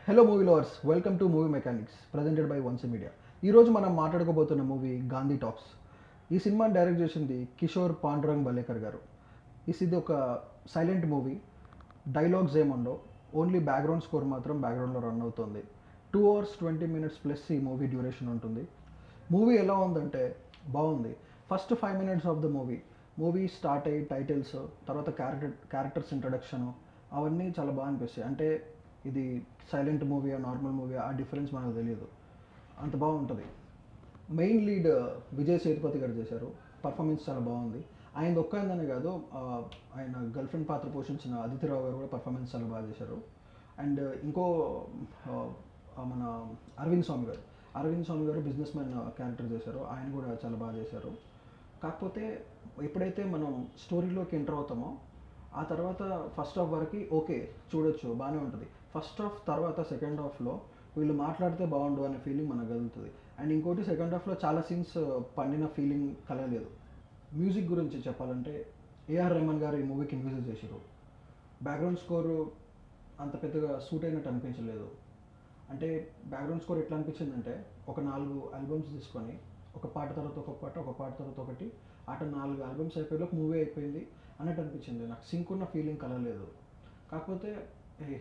Hello movie lovers, welcome to movie mechanics presented by once media. ఈరోజు మనం మాట్లాడుకోబోతున్న movie Gandhi talks. ఈ సినిమాని direct చేసింది కిషోర్ పాండురంగ్ బలేకర్ గారు. ఇది ఒక సైలెంట్ మూవీ, డైలాగ్స్ ఏముండవు, ఓన్లీ బ్యాక్గ్రౌండ్ స్కోర్ మాత్రం బ్యాక్గ్రౌండ్లో రన్ అవుతుంది. 2 hours 20 minutes ప్లస్ ఈ మూవీ డ్యూరేషన్ ఉంటుంది. మూవీ ఎలా ఉందంటే బాగుంది. First 5 minutes of the movie start అయ్యి టైటిల్స్, తర్వాత క్యారెక్టర్స్ ఇంట్రడక్షన్, అవన్నీ చాలా బాగా అనిపిస్తాయి. అంటే ఇది సైలెంట్ మూవీయా నార్మల్ మూవీయా ఆ డిఫరెన్స్ మనకు తెలియదు, అంత బాగుంటుంది. మెయిన్ లీడ్ విజయ్ సేతుపతి గారు చేశారు. పర్ఫార్మెన్స్ చాలా బాగుంది. ఆయన ఒక్కయిందనే కాదు, ఆయన గర్ల్ ఫ్రెండ్ పాత్ర పోషించిన అదితిరావు గారు కూడా పర్ఫార్మెన్స్ చాలా బాగా చేశారు. అండ్ ఇంకో మన అరవింద్ స్వామి గారు బిజినెస్ మ్యాన్ క్యారెక్టర్ చేశారు. ఆయన కూడా చాలా బాగా చేశారు. కాకపోతే ఎప్పుడైతే మనం స్టోరీలోకి ఎంటర్ అవుతామో ఆ తర్వాత ఫస్ట్ హాఫ్ వరకు ఓకే చూడొచ్చు, బాగానే ఉంటుంది. ఫస్ట్ హాఫ్ తర్వాత సెకండ్ హాఫ్లో వీళ్ళు మాట్లాడితే బాగుండు అనే ఫీలింగ్ మనకు కలుగుతుంది. అండ్ ఇంకోటి సెకండ్ హాఫ్లో చాలా సీన్స్ పండిన ఫీలింగ్ కలగలేదు. మ్యూజిక్ గురించి చెప్పాలంటే ఏఆర్ రెహమాన్ గారు ఈ మూవీకి మ్యూజిక్ చేశారు. బ్యాక్గ్రౌండ్ స్కోరు అంత పెద్దగా సూట్ అయినట్టు అనిపించలేదు. అంటే బ్యాక్గ్రౌండ్ స్కోర్ ఎట్లా అనిపించిందంటే ఒక 4 ఆల్బమ్స్ తీసుకొని ఒక పాట తర్వాత ఒక పాట, ఒక పాట తర్వాత ఒకటి, అటు 4 ఆల్బమ్స్ అయిపోయేలోపు మూవీ అయిపోయింది అన్నట్టు అనిపించింది. నాకు సింక్ ఉన్న ఫీలింగ్ కలగలేదు. కాకపోతే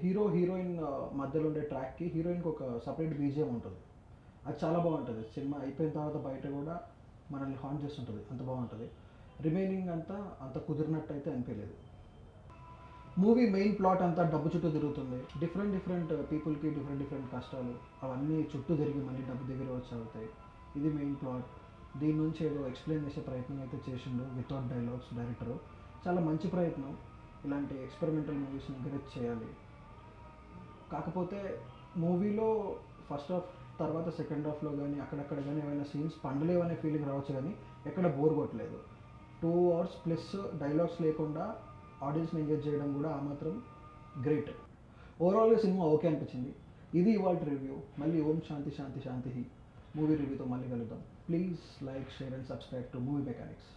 హీరోయిన్ మధ్యలో ఉండే ట్రాక్కి హీరోయిన్కి ఒక సపరేట్ బీజిఎం ఉంటుంది. అది చాలా బాగుంటుంది. సినిమా అయిపోయిన తర్వాత బయట కూడా మనల్ని హాంట్ చేస్తుంటుంది, అంత బాగుంటుంది. రిమైనింగ్ అంతా అంత కుదిరినట్టు అయితే అనిపించలేదు. మూవీ మెయిన్ ప్లాట్ అంతా డబ్బు చుట్టూ తిరుగుతుంది. డిఫరెంట్ పీపుల్కి డిఫరెంట్ కష్టాలు, అవన్నీ చుట్టూ తిరిగి మళ్ళీ డబ్బు దగ్గర వచ్చి అవుతాయి. ఇది మెయిన్ ప్లాట్. దీని నుంచి ఏదో ఎక్స్ప్లెయిన్ చేసే ప్రయత్నం అయితే చేసిండు వితౌట్ డైలాగ్స్ డైరెక్టరు. చాలా మంచి ప్రయత్నం. ఇలాంటి ఎక్స్పెరిమెంటల్ మూవీస్ని ఎంకరేజ్ చేయాలి. కాకపోతే మూవీలో ఫస్ట్ హాఫ్ తర్వాత సెకండ్ హాఫ్లో కానీ అక్కడక్కడ కానీ ఏమైనా సీన్స్ పండలేవు అనే ఫీలింగ్ రావచ్చు, కానీ ఎక్కడ బోర్ కొట్టలేదు. 2 hours ప్లస్ డైలాగ్స్ లేకుండా ఆడియన్స్ని ఎంగేజ్ చేయడం కూడా ఆ మాత్రం గ్రేట్. ఓవరాల్గా సినిమా ఓకే అనిపించింది. ఇది ఇవాళ రివ్యూ. మళ్ళీ ఓం శాంతి శాంతి శాంతి మూవీ రివ్యూతో మళ్ళీ కలుద్దాం. Please like, share and subscribe to movie mechanics.